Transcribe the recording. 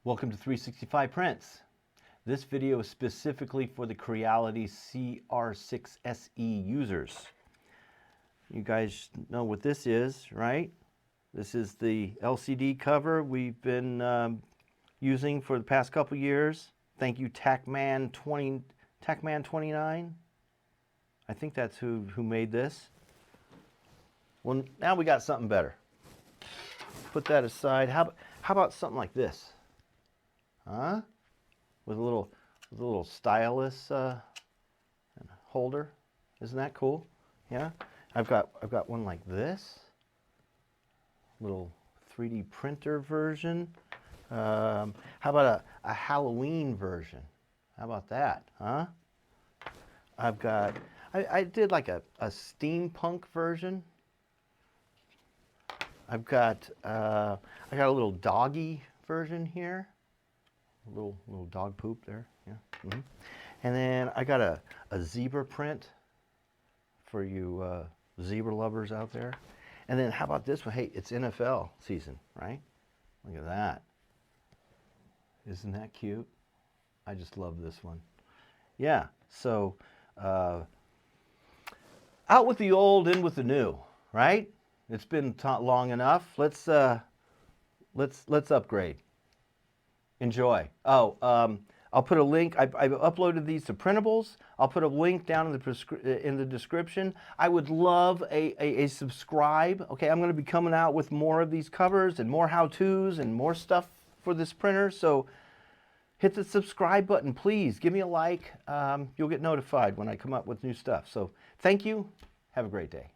Welcome to 365 Prints. This video is specifically for the Creality CR6-SE users. You guys know what this is, right? This is the LCD cover we've been using for the past couple years. Thank you, TacMan29. I think that's who made this. Well, now we got something better. Put that aside. How about something like this? Huh? With a little stylus holder. Isn't that cool? Yeah. I've got one like this. Little 3D printer version. How about a Halloween version? How about that? Huh? I did like a steampunk version. I got a little doggy version here. A little dog poop there, yeah. And then I got a zebra print for you zebra lovers out there. And then how about this one? Hey, it's NFL season, right? Look at that. Isn't that cute? I just love this one. Yeah, so out with the old, in with the new, right? It's been long enough. Let's upgrade. Enjoy. Oh, I'll put a link. I've uploaded these to printables. I'll put a link down in the description. I would love a subscribe. Okay, I'm going to be coming out with more of these covers and more how-tos and more stuff for this printer. So hit the subscribe button, please. Give me a like. You'll get notified when I come up with new stuff. So thank you. Have a great day.